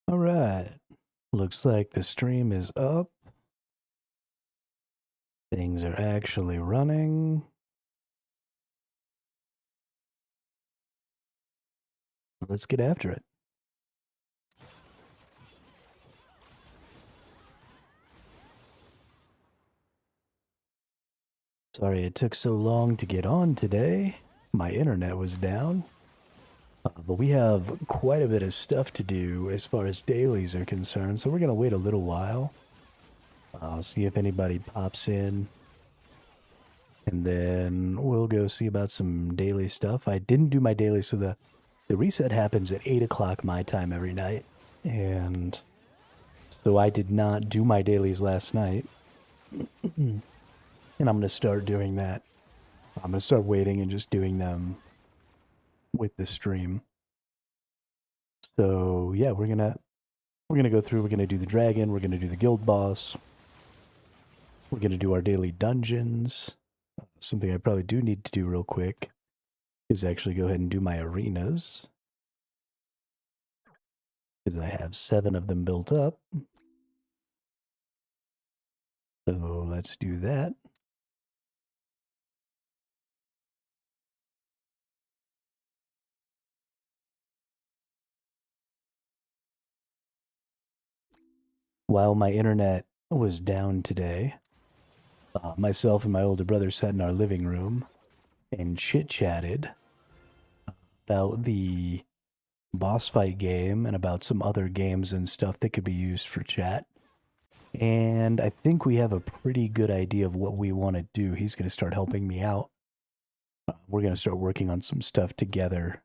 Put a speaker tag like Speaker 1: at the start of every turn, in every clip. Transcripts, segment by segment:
Speaker 1: All right. Looks like the stream is up. Things are actually running. Let's get after it. Sorry it took so long to get on today. My internet was down. But we have quite a bit of stuff to do as far as dailies are concerned, so we're going to wait a little while. I'll see if anybody pops in. And then we'll go see about some daily stuff. I didn't do my daily, so the reset happens at 8 o'clock my time every night. And so I did not do my dailies last night. And I'm going to start doing that. I'm going to start waiting and just doing them with the stream. So yeah, we're gonna go through. We're gonna do the dragon. We're gonna do the guild boss. We're gonna do our daily dungeons. Something I probably do need to do real quick is actually go ahead and do my arenas, because I have 7 of them built up. So let's do that. While my internet was down today, myself and my older brother sat in our living room and chit-chatted about the boss fight game and about some other games and stuff that could be used for chat. And I think we have a pretty good idea of what we want to do. He's going to start helping me out. We're going to start working on some stuff together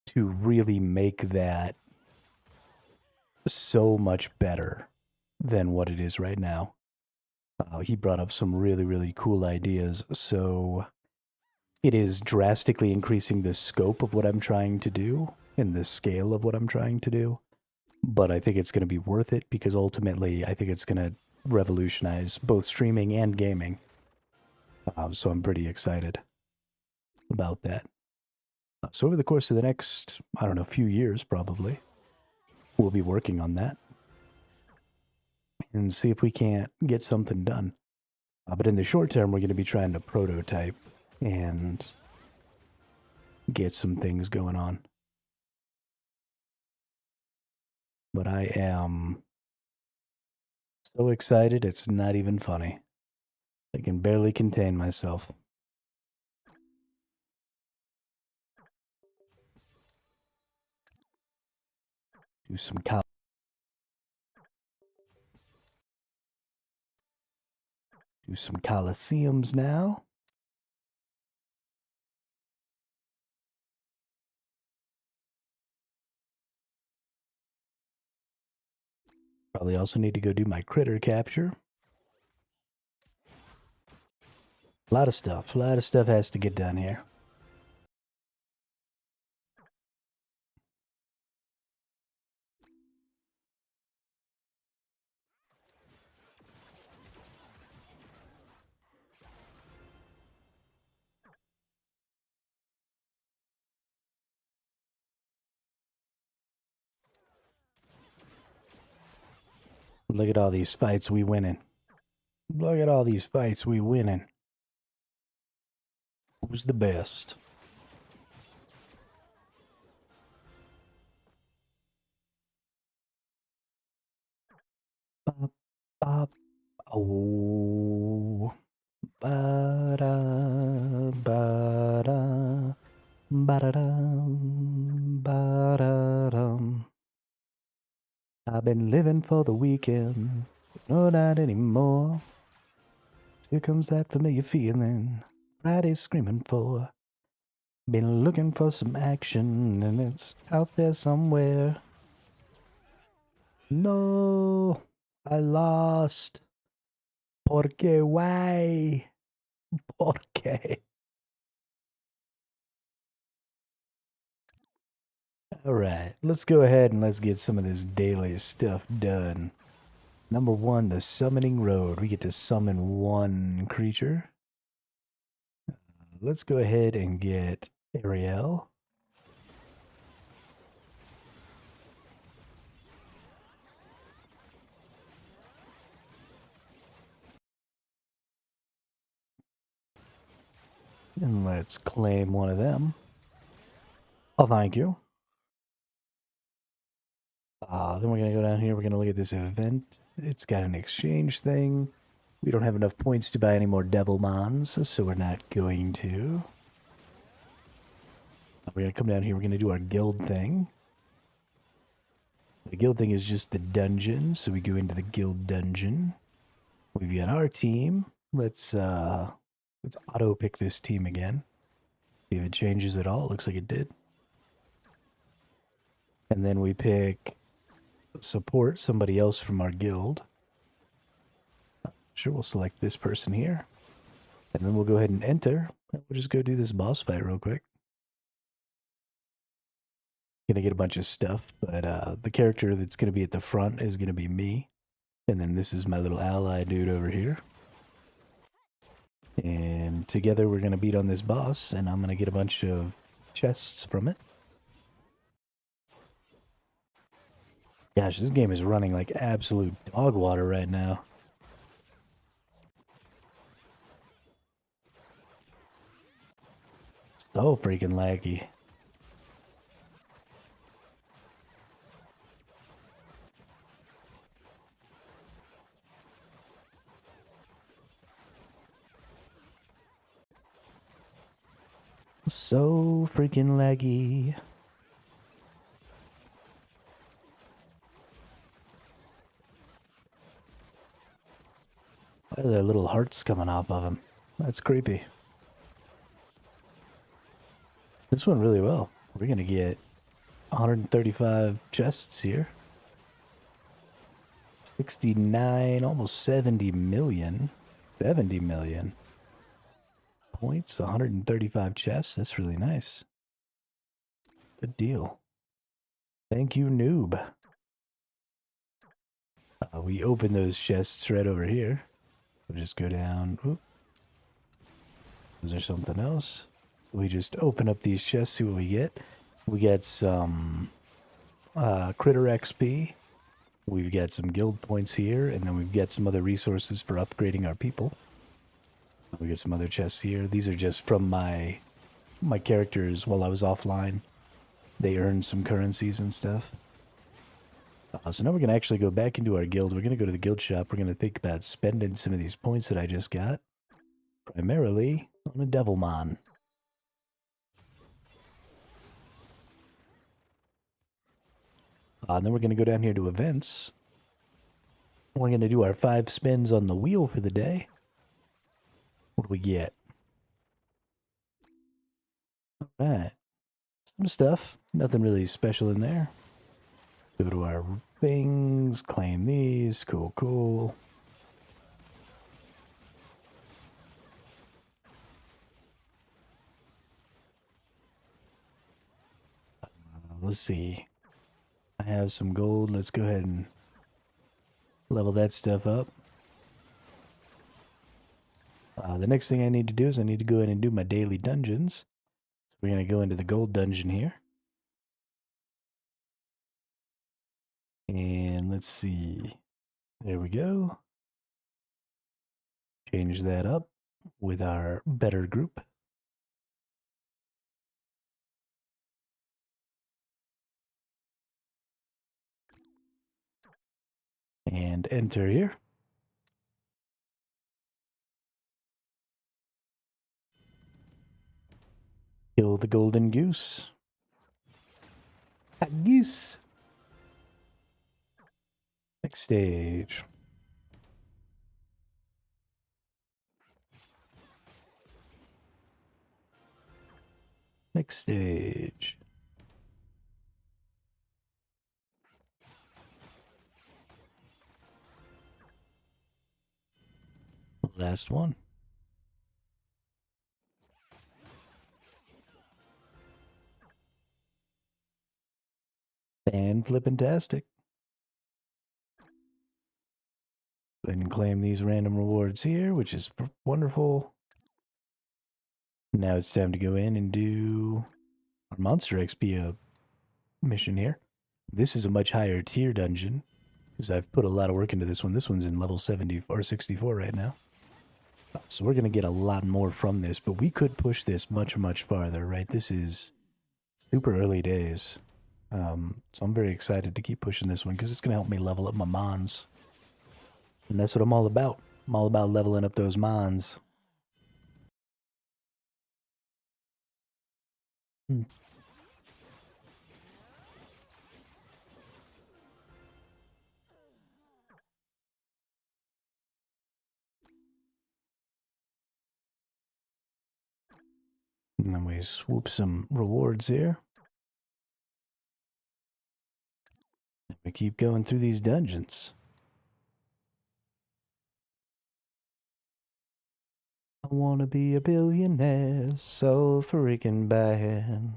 Speaker 1: to really make that so much better than what it is right now. He brought up some really, really cool ideas. So it is drastically increasing the scope of what I'm trying to do and the scale of what I'm trying to do. But I think it's going to be worth it because ultimately I think it's going to revolutionize both streaming and gaming. So I'm pretty excited about that. So over the course of the next, I don't know, few years probably, we'll be working on that and see if we can't get something done. But in the short term, we're going to be trying to prototype and get some things going on. But I am so excited, it's not even funny. I can barely contain myself. Do some coliseums now. Probably also need to go do my critter capture. A lot of stuff has to get done here. Look at all these fights we winning. Look at all these fights we winning. Who's the best? Bop, bop. Oh. Ba-da, ba-da, ba-da-dum, ba-da-dum. I've been living for the weekend, no, not anymore. Here comes that familiar feeling Friday's screaming for. Been looking for some action, and it's out there somewhere. No, I lost. ¿Por qué? Why? ¿Por qué? Alright, let's go ahead and let's get some of this daily stuff done. Number 1, the summoning road. We get to summon 1 creature. Let's go ahead and get Ariel. And let's claim one of them. Oh, thank you. Then we're going to go down here. We're going to look at this event. It's got an exchange thing. We don't have enough points to buy any more Devilmons, so we're not going to. We're going to come down here. We're going to do our guild thing. The guild thing is just the dungeon, so we go into the guild dungeon. We've got our team. Let's auto pick this team again. See if it changes at all. It looks like it did. And then we pick support somebody else from our guild. Sure, we'll select this person here. And then we'll go ahead and enter. We'll just go do this boss fight real quick. Gonna get a bunch of stuff, but the character that's gonna be at the front is gonna be me. And then this is my little ally dude over here. And together we're gonna beat on this boss, and I'm gonna get a bunch of chests from it. Gosh, this game is running like absolute dog water right now. So freaking laggy. So freaking laggy. Why are there little hearts coming off of him? That's creepy. This went really well. We're gonna get 135 chests here. 69, almost 70 million. 70 million. Points, 135 chests. That's really nice. Good deal. Thank you, noob. We open those chests right over here. We'll just go down. Oop. Is there something else? So we just open up these chests, see what we get. We get some critter XP. We've got some guild points here, and then we've got some other resources for upgrading our people. We get some other chests here. These are just from my characters while I was offline. They earned some currencies and stuff. So now we're going to actually go back into our guild. We're going to go to the guild shop. We're going to think about spending some of these points that I just got. Primarily on a Devilmon. And then we're going to go down here to events. We're going to do our 5 spins on the wheel for the day. What do we get? Alright. Some stuff. Nothing really special in there. Go to our things. Claim these. Cool, cool. Let's see. I have some gold. Let's go ahead and level that stuff up. The next thing I need to do is I need to go in and do my daily dungeons. So we're going to go into the gold dungeon here. And let's see. There we go. Change that up with our better group. And enter here. Kill the golden goose. A goose. Next stage. Next stage. Last one. And flippin-tastic. Go ahead and claim these random rewards here, which is wonderful. Now it's time to go in and do our Monster XP mission here. This is a much higher tier dungeon, because I've put a lot of work into this one. This one's in level 70 or 64 right now. So we're going to get a lot more from this, but we could push this much, much farther, right? This is super early days. So I'm very excited to keep pushing this one because it's going to help me level up my mons. And that's what I'm all about. I'm all about leveling up those mons. Hmm. And then we swoop some rewards here. And we keep going through these dungeons. I wanna be a billionaire so freaking bad.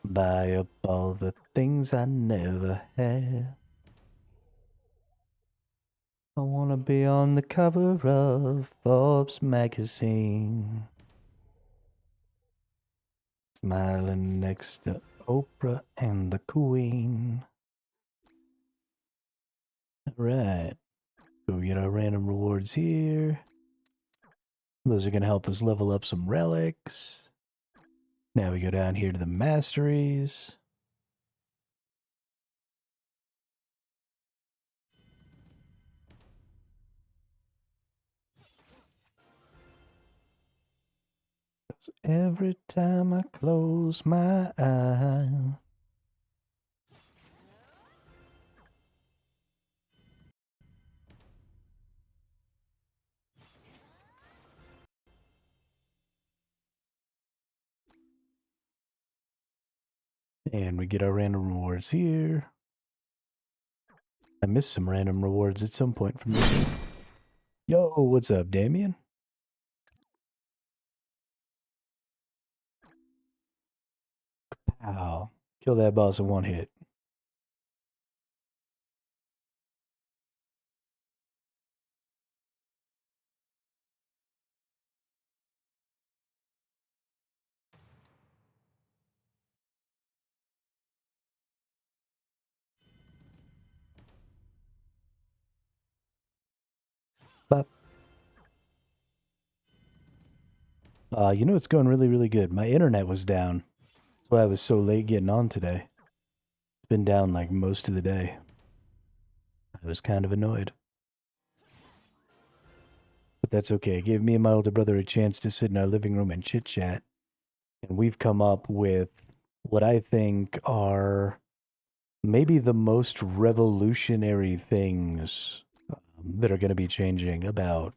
Speaker 1: Buy up all the things I never had. I wanna be on the cover of Forbes magazine. Smiling next to Oprah and the Queen. Alright. Go get our random rewards here. Those are going to help us level up some relics. Now we go down here to the masteries. Every time I close my eyes. And we get our random rewards here. I missed some random rewards at some point from this game. Yo, what's up, Damien? Ow. Kill that boss in one hit. Bop. You know it's going really, really good. My internet was down. That's why I was so late getting on today. It's been down like most of the day. I was kind of annoyed. But that's okay. It gave me and my older brother a chance to sit in our living room and chit chat. And we've come up with what I think are maybe the most revolutionary things that are going to be changing about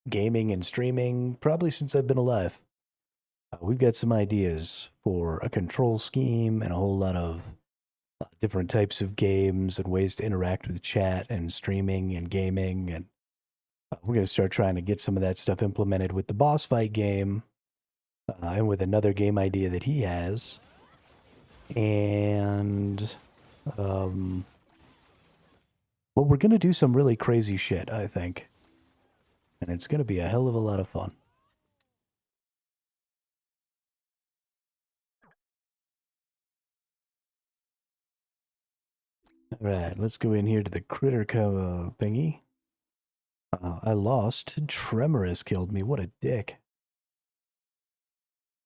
Speaker 1: gaming and streaming probably since I've been alive. We've got some ideas for a control scheme and a whole lot of different types of games and ways to interact with chat and streaming and gaming. And we're going to start trying to get some of that stuff implemented with the boss fight game and with another game idea that he has. And well, we're going to do some really crazy shit, I think. And it's going to be a hell of a lot of fun. Alright, let's go in here to the critter thingy. I lost. Tremorous killed me. What a dick.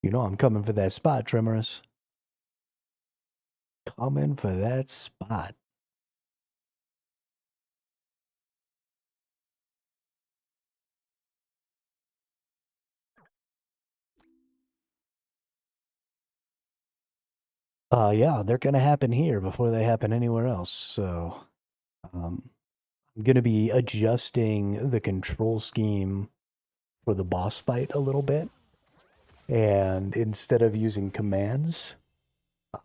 Speaker 1: You know I'm coming for that spot, Tremorous. Coming for that spot. Yeah, they're gonna happen here before they happen anywhere else, so I'm gonna be adjusting the control scheme for the boss fight a little bit. And instead of using commands,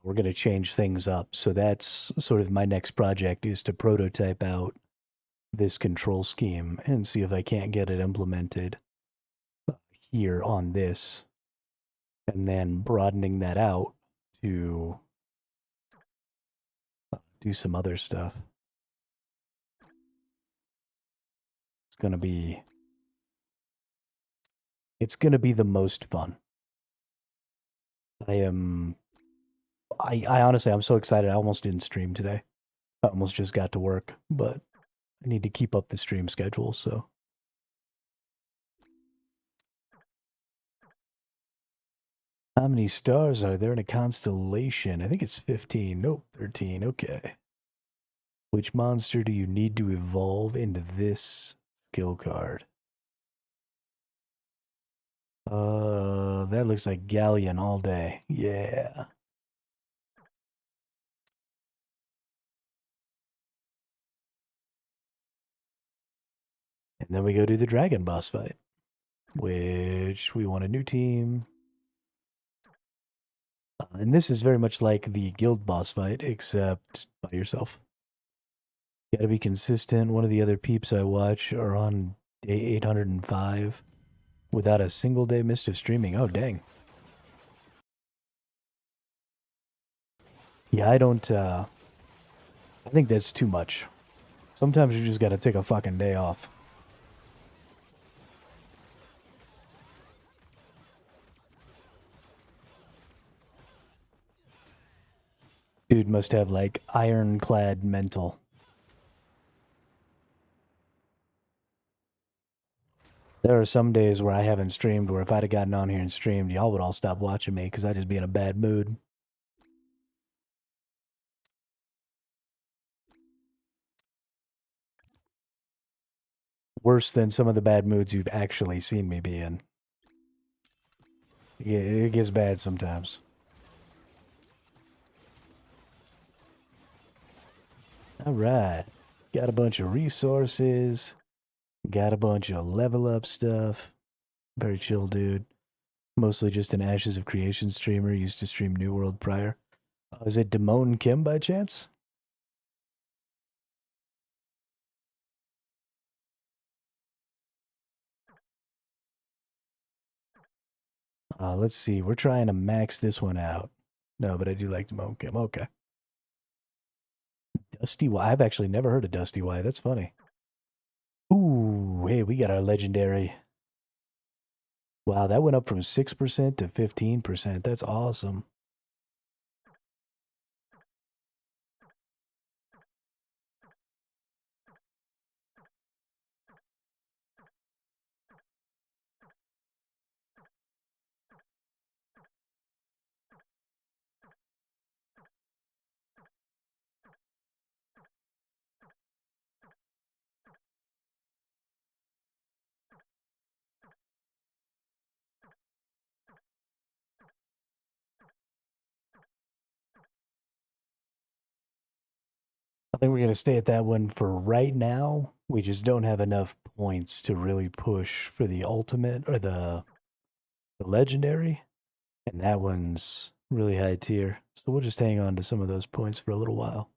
Speaker 1: we're gonna change things up. So that's sort of my next project, is to prototype out this control scheme and see if I can't get it implemented here on this, and then broadening that out to do some other stuff. It's gonna be the most fun. I honestly, I'm so excited. I almost didn't stream today. I almost just got to work, but I need to keep up the stream schedule, so How many stars are there in a constellation? I think it's 15. Nope, 13. Okay. Which monster do you need to evolve into this skill card? That looks like Galleon all day. Yeah. And then we go to the dragon boss fight, which we want a new team. And this is very much like the guild boss fight, except by yourself. Gotta be consistent. One of the other peeps I watch are on day 805 without a single day missed of streaming. Oh, dang. Yeah, I think that's too much. Sometimes you just gotta take a fucking day off. Dude must have like ironclad mental. There are some days where I haven't streamed where if I'd have gotten on here and streamed, y'all would all stop watching me because I'd just be in a bad mood. Worse than some of the bad moods you've actually seen me be in. It gets bad sometimes. All right. Got a bunch of resources. Got a bunch of level up stuff. Very chill, dude. Mostly just an Ashes of Creation streamer. Used to stream New World prior. Is it Damone Kim by chance? Let's see. We're trying to max this one out. No, but I do like Damone Kim. Okay. Dusty Y. I've actually never heard of Dusty Y. That's funny. Ooh, hey, we got our legendary. Wow, that went up from 6% to 15%. That's awesome. I think we're going to stay at that one for right now. We just don't have enough points to really push for the ultimate or the legendary. And that one's really high tier. So we'll just hang on to some of those points for a little while.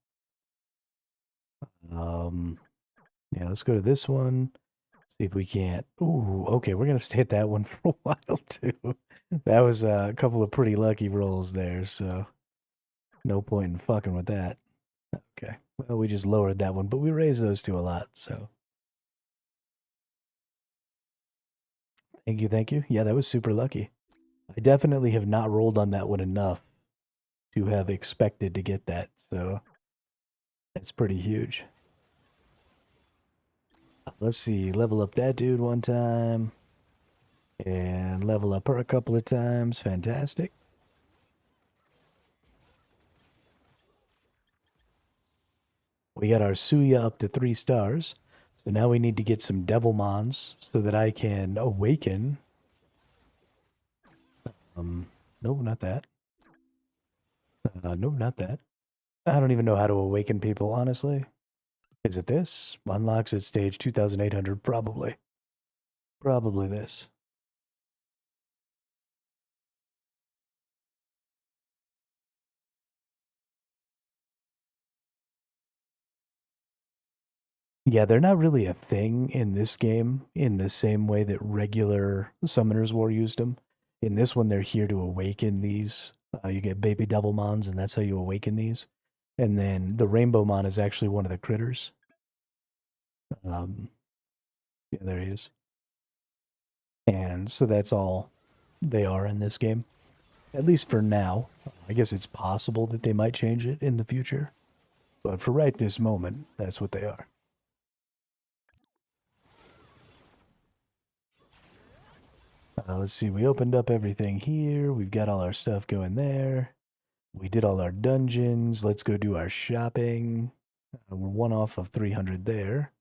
Speaker 1: Yeah, let's go to this one. See if we can't. Ooh, okay, we're going to stay at that one for a while too. That was a couple of pretty lucky rolls there, so no point in fucking with that. Okay. Well, we just lowered that one, but we raised those two a lot, so. Thank you, thank you. Yeah, that was super lucky. I definitely have not rolled on that one enough to have expected to get that, so that's pretty huge. Let's see, level up that dude one time, and level up her a couple of times. Fantastic. We got our Suya up to 3 stars. So now we need to get some Devilmons so that I can awaken. No, not that. No, not that. I don't even know how to awaken people, honestly. Is it this? Unlocks at stage 2800, probably. Probably this. Yeah, they're not really a thing in this game in the same way that regular Summoners War used them. In this one, they're here to awaken these. You get baby Devilmons, and that's how you awaken these. And then the Rainbow Mon is actually one of the critters. Yeah, there he is. And so that's all they are in this game. At least for now. I guess it's possible that they might change it in the future. But for right this moment, that's what they are. Let's see, we opened up everything here. We've got all our stuff going there. We did all our dungeons. Let's go do our shopping. We're one off of 300 there.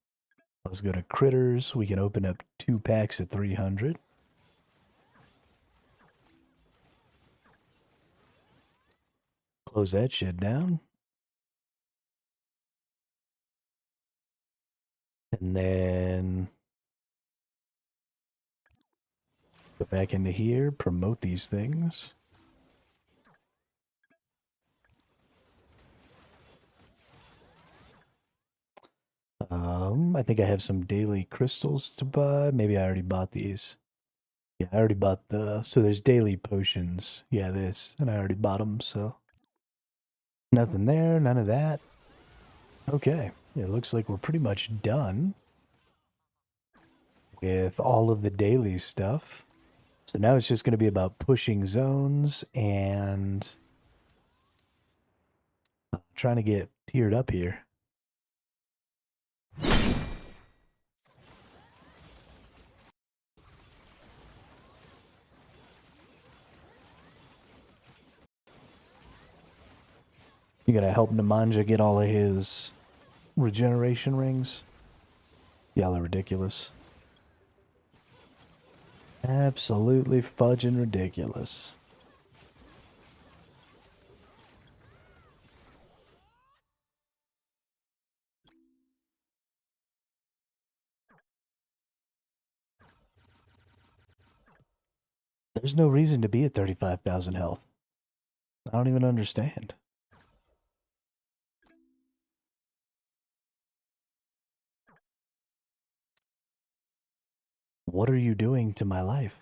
Speaker 1: Let's go to critters. We can open up 2 packs at 300. Close that shit down. And then go back into here, promote these things. I think I have some daily crystals to buy. Maybe I already bought these. Yeah, I already bought so there's daily potions. Yeah, this. And I already bought them, so. Nothing there, none of that. Okay, it looks like we're pretty much done with all of the daily stuff. So now it's just going to be about pushing zones and trying to get tiered up here. You gotta help Nemanja get all of his regeneration rings. Y'all are ridiculous. Absolutely fudging ridiculous. There's no reason to be at 35,000 health. I don't even understand. What are you doing to my life?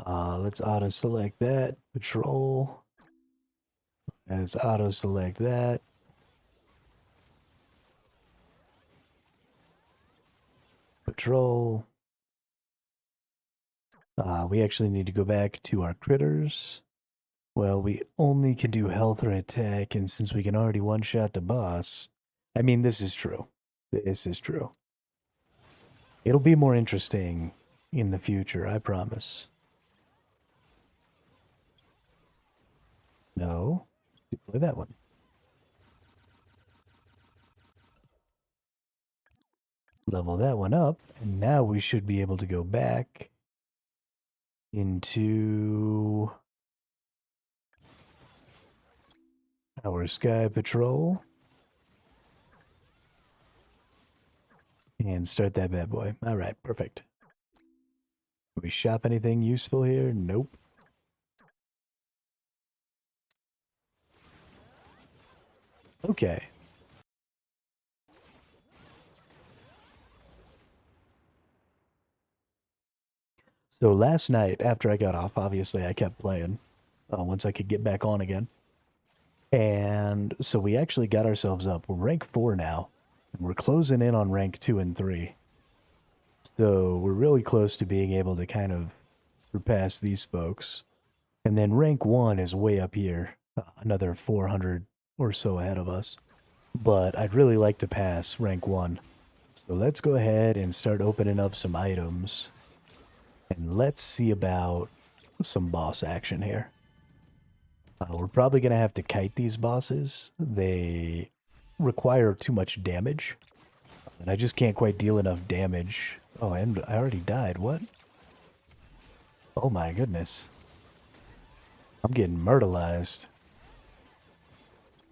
Speaker 1: Let's auto-select that. Patrol. Let's auto-select that. Patrol. We actually need to go back to our critters. Well, we only can do health or attack, and since we can already one-shot the boss... I mean, this is true. This is true. It'll be more interesting in the future, I promise. No. Play that one. Level that one up, and now we should be able to go back into our Sky Patrol and start that bad boy. All right, perfect. Can we shop anything useful here? Nope. Okay. So last night, after I got off, obviously I kept playing once I could get back on again. And so we actually got ourselves up. We're rank 4 now. And we're closing in on rank 2 and 3. So we're really close to being able to kind of surpass these folks. And then rank 1 is way up here. Another 400 or so ahead of us. But I'd really like to pass rank 1. So let's go ahead and start opening up some items. And let's see about some boss action here. We're probably going to have to kite these bosses. They require too much damage. And I just can't quite deal enough damage. Oh, and I already died. What? Oh my goodness. I'm getting myrtleized.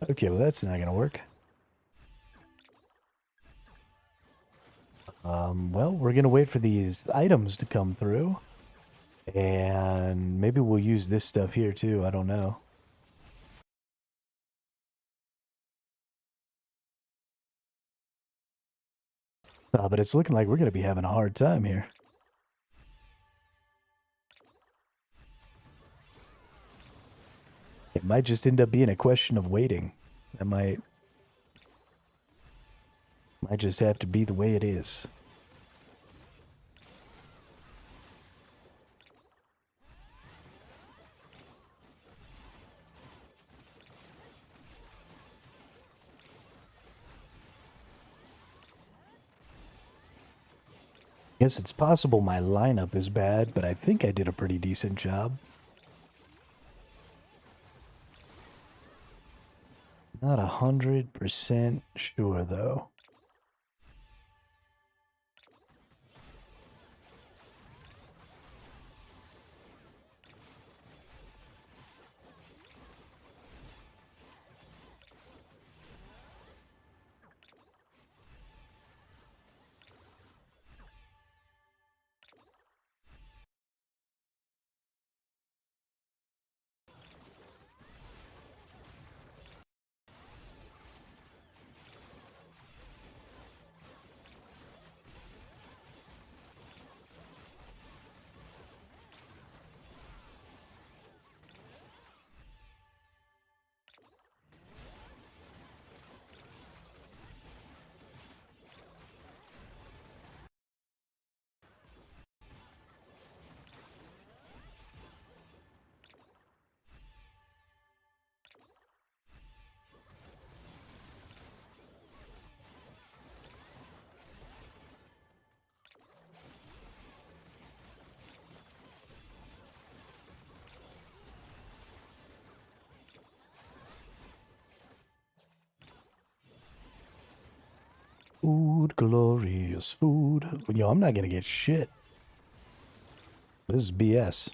Speaker 1: Okay, well that's not going to work. Well, we're going to wait for these items to come through. And maybe we'll use this stuff here too. I don't know. But it's looking like we're going to be having a hard time here. It might just end up being a question of waiting. That might just have to be the way it is. Guess it's possible my lineup is bad, but I think I did a pretty decent job. Not 100% sure, though. Food, glorious food. Yo, I'm not gonna get shit. This is BS.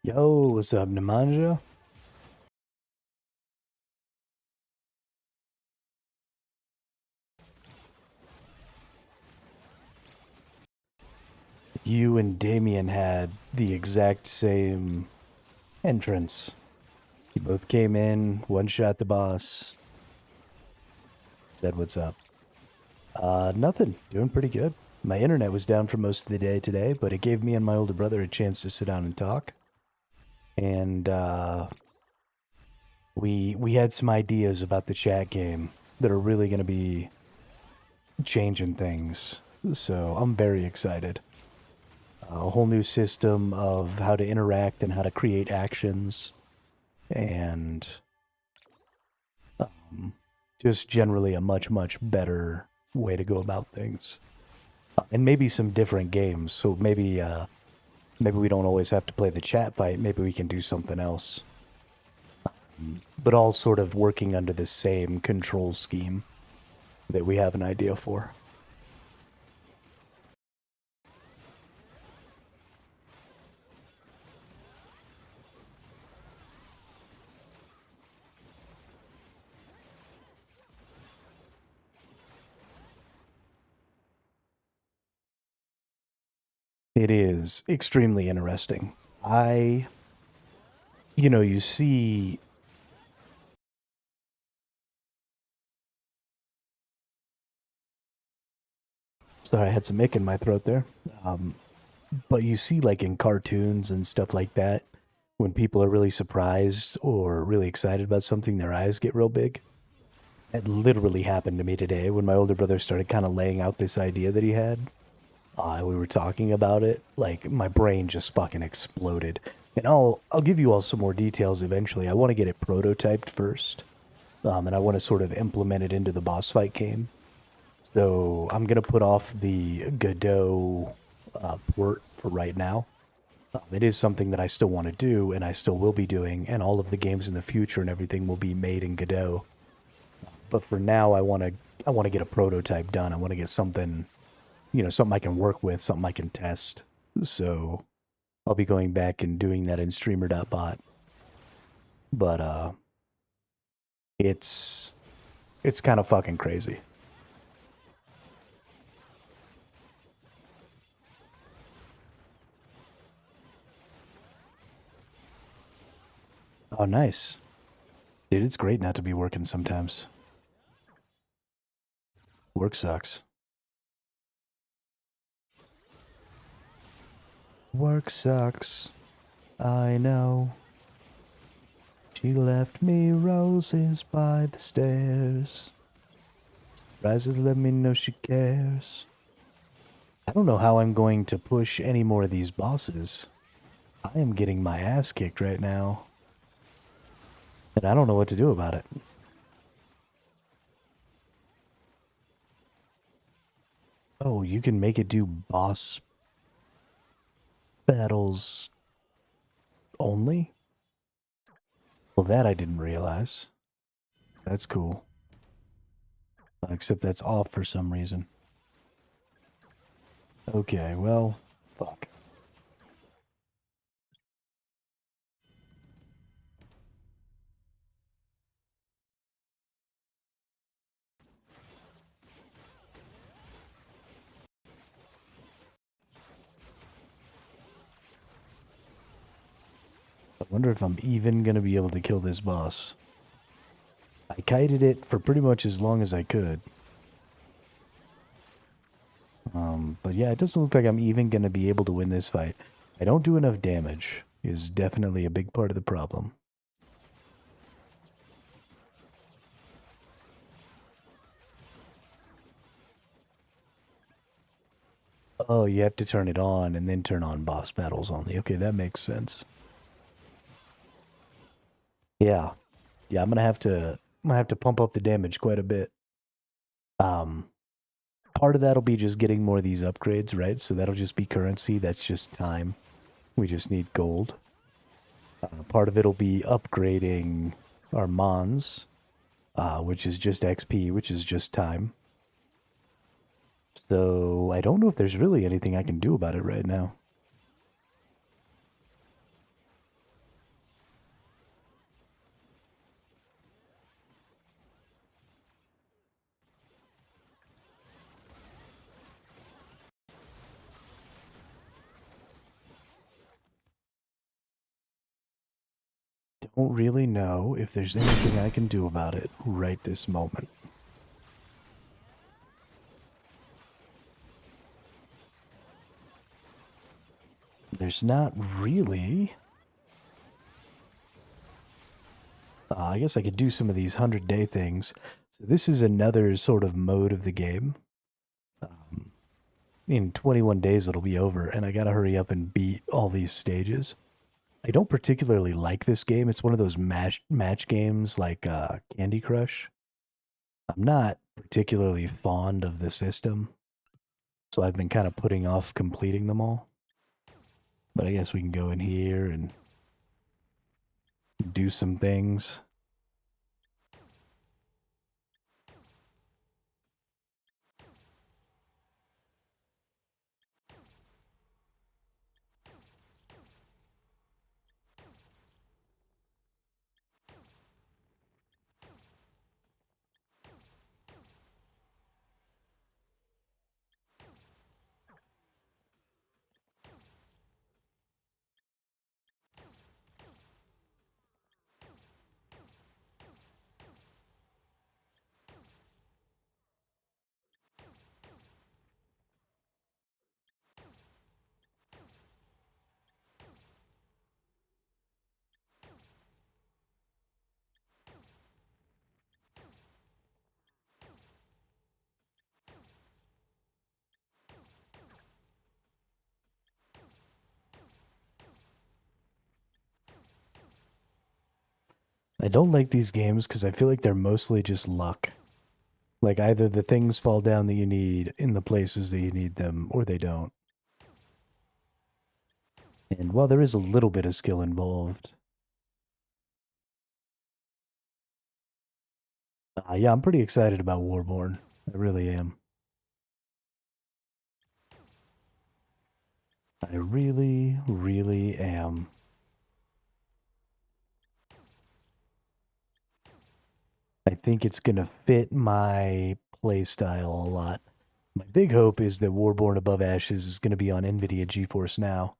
Speaker 1: Yo, what's up, Nemanja? You and Damien had the exact same entrance. You both came in, one shot the boss, said what's up. Nothing. Doing pretty good. My internet was down for most of the day today, but it gave me and my older brother a chance to sit down and talk. And we had some ideas about the chat game that are really going to be changing things. So I'm very excited. A whole new system of how to interact and how to create actions, and just generally a much, much better way to go about things. And maybe some different games. So maybe we don't always have to play the chat fight. Maybe we can do something else. But all sort of working under the same control scheme that we have an idea for. It is extremely interesting. You see. Sorry, I had some ick in my throat there. But you see, like in cartoons and stuff like that, when people are really surprised or really excited about something, their eyes get real big. It literally happened to me today when my older brother started kind of laying out this idea that he had. We were talking about it. Like my brain just fucking exploded. And I'll give you all some more details eventually. I want to get it prototyped first, and I want to sort of implement it into the boss fight game. So I'm gonna put off the Godot port for right now. It is something that I still want to do, and I still will be doing, and all of the games in the future and everything will be made in Godot. But for now, I want to get a prototype done. I want to get something, something I can work with, something I can test. So I'll be going back and doing that in streamer.bot. But it's kind of fucking crazy. Oh, nice. Dude, it's great not to be working sometimes. Work sucks. Work sucks. I know. She left me roses by the stairs. Rises, let me know she cares. I don't know how I'm going to push any more of these bosses. I am getting my ass kicked right now. And I don't know what to do about it. Oh, you can make it do boss battles only? Well, that I didn't realize. That's cool. Except that's off for some reason. Okay, well, fuck. I wonder if I'm even gonna be able to kill this boss. I kited it for pretty much as long as I could. But yeah, it doesn't look like I'm even gonna be able to win this fight. I don't do enough damage is definitely a big part of the problem. Oh, you have to turn it on and then turn on boss battles only. Okay, that makes sense. Yeah. Yeah, I'm gonna have to pump up the damage quite a bit. Part of that'll be just getting more of these upgrades, right? So that'll just be currency. That's just time. We just need gold. Part of it'll be upgrading our mons, which is just XP, which is just time. So I don't know if there's really anything I can do about it right now. Don't really know if there's anything I can do about it right this moment. There's not really. I guess I could do some of these 100-day things. So this is another sort of mode of the game. In 21 days it'll be over, and I gotta hurry up and beat all these stages. I don't particularly like this game. It's one of those match games like Candy Crush. I'm not particularly fond of the system, so I've been kind of putting off completing them all. But I guess we can go in here and do some things. I don't like these games because I feel like they're mostly just luck. Like either the things fall down that you need in the places that you need them, or they don't. And while there is a little bit of skill involved, yeah, I'm pretty excited about Warborn. I really am. I really, really am. I think it's going to fit my playstyle a lot. My big hope is that Warborn Above Ashes is going to be on NVIDIA GeForce Now.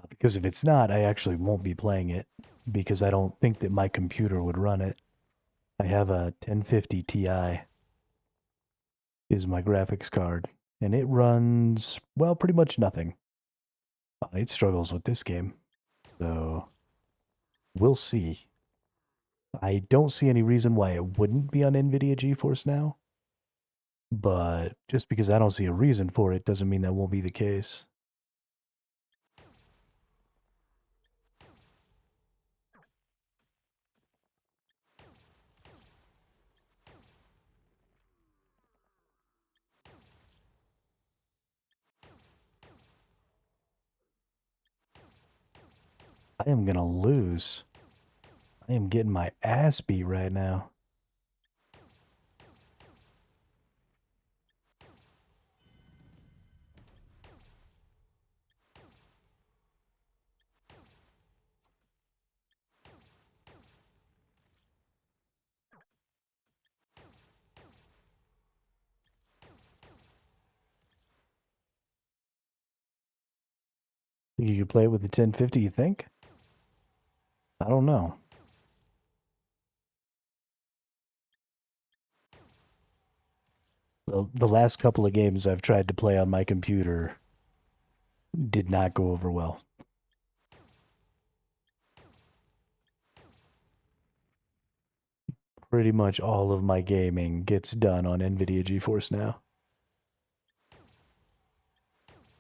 Speaker 1: Because if it's not, I actually won't be playing it. Because I don't think that my computer would run it. I have a 1050 Ti is my graphics card. And it runs, well, pretty much nothing. It struggles with this game. So, we'll see. I don't see any reason why it wouldn't be on NVIDIA GeForce Now. But just because I don't see a reason for it doesn't mean that won't be the case. I am gonna lose. I am getting my ass beat right now. Think you could play it with the 1050, you think? I don't know. The last couple of games I've tried to play on my computer did not go over well. Pretty much all of my gaming gets done on NVIDIA GeForce Now.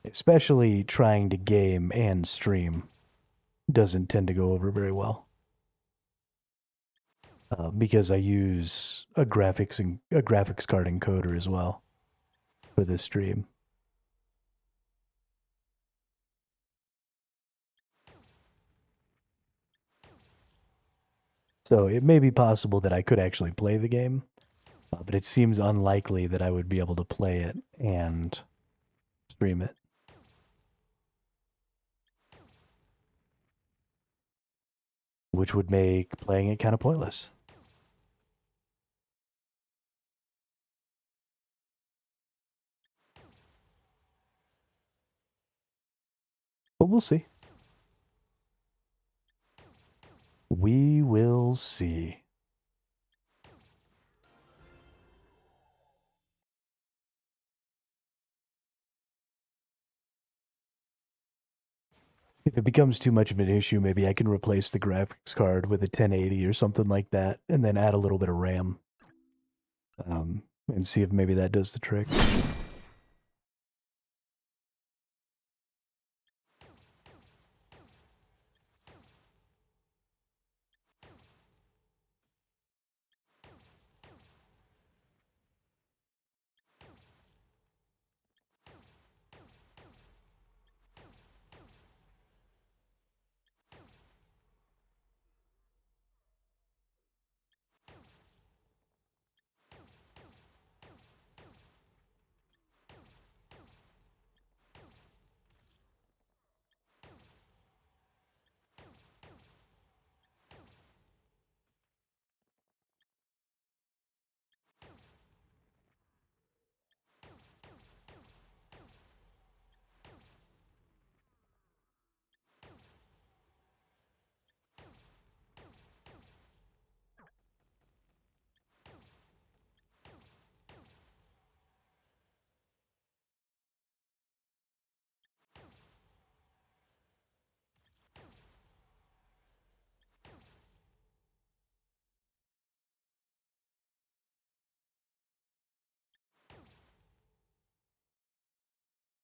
Speaker 1: Especially trying to game and stream doesn't tend to go over very well. Because I use a graphics card encoder as well for this stream. So it may be possible that I could actually play the game, but it seems unlikely that I would be able to play it and stream it. Which would make playing it kind of pointless. But we'll see. We will see. If it becomes too much of an issue, maybe I can replace the graphics card with a 1080 or something like that, and then add a little bit of RAM. And see if maybe that does the trick.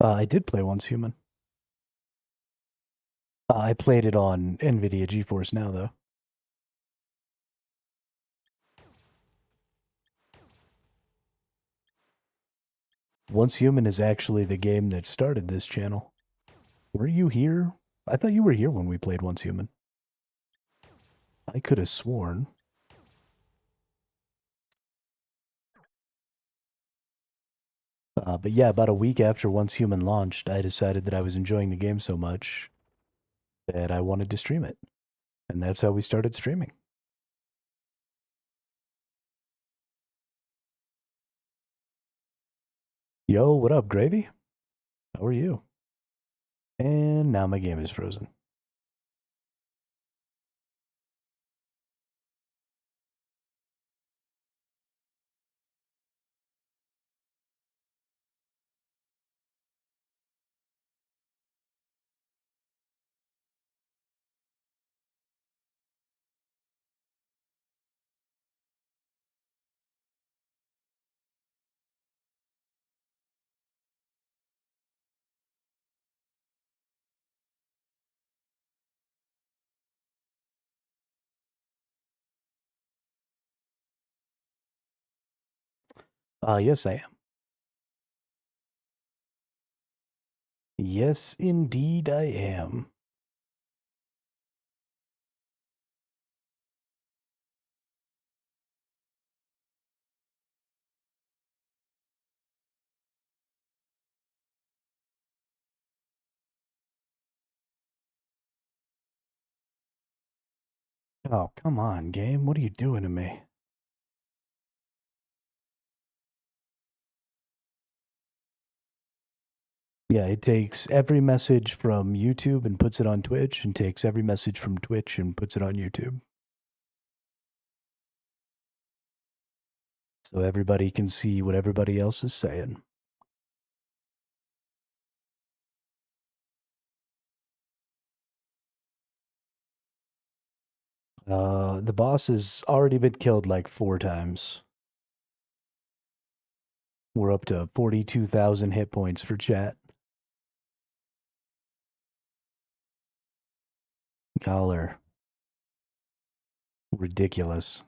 Speaker 1: I did play Once Human. I played it on NVIDIA GeForce Now, though. Once Human is actually the game that started this channel. Were you here? I thought you were here when we played Once Human. I could have sworn. But yeah, about a week after Once Human launched, I decided that I was enjoying the game so much that I wanted to stream it. And that's how we started streaming. Yo, what up, Gravy? How are you? And now my game is frozen. Yes, I am. Yes, indeed, I am. Oh, come on, game. What are you doing to me? Yeah, it takes every message from YouTube and puts it on Twitch, and takes every message from Twitch and puts it on YouTube. So everybody can see what everybody else is saying. The boss has already been killed like 4 times. We're up to 42,000 hit points for chat. Y'all are ridiculous.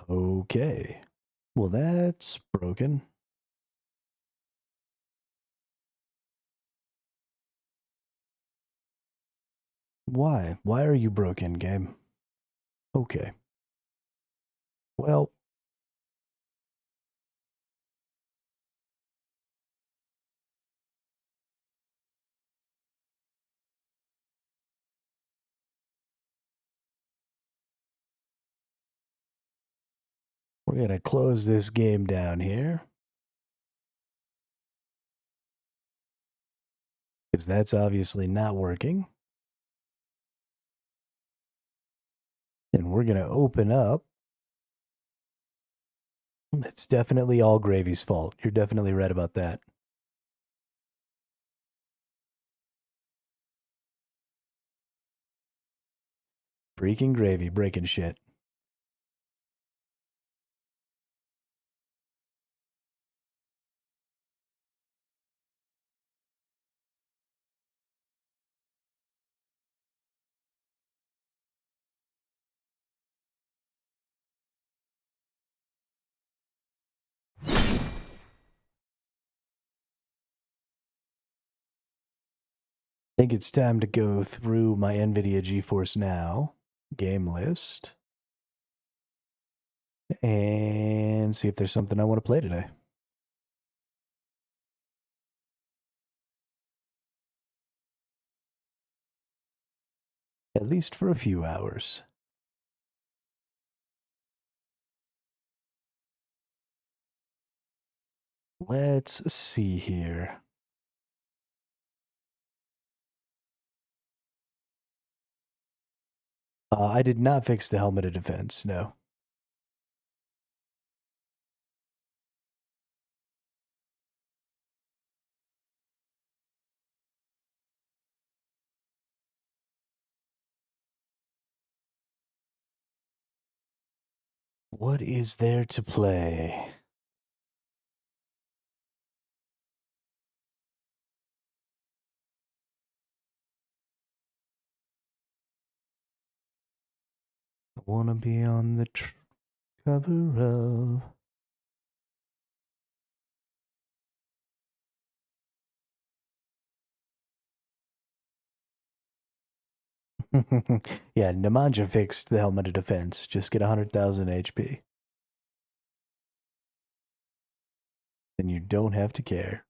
Speaker 1: Okay. Well, that's broken. Why? Why are you broken, game? Okay. Well, we're going to close this game down here. Because that's obviously not working. And we're going to open up. It's definitely all Gravy's fault. You're definitely right about that. Freaking Gravy breaking shit. I think it's time to go through my NVIDIA GeForce Now game list and see if there's something I want to play today. At least for a few hours. Let's see here. I did not fix the helmet of defense, no. What is there to play? I want to be on the cover of Yeah, Nemanja fixed the helmet of defense. Just get 100,000 HP. Then you don't have to care.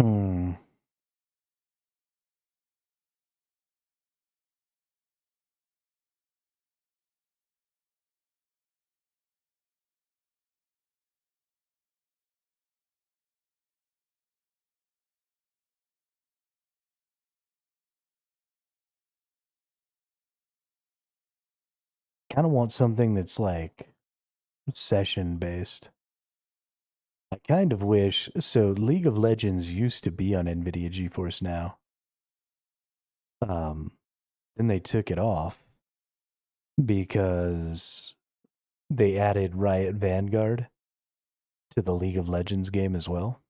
Speaker 1: Hmm. Kind of want something that's like session based. I kind of wish. So, League of Legends used to be on NVIDIA GeForce Now. Um, then they took it off because they added Riot Vanguard to the League of Legends game as well.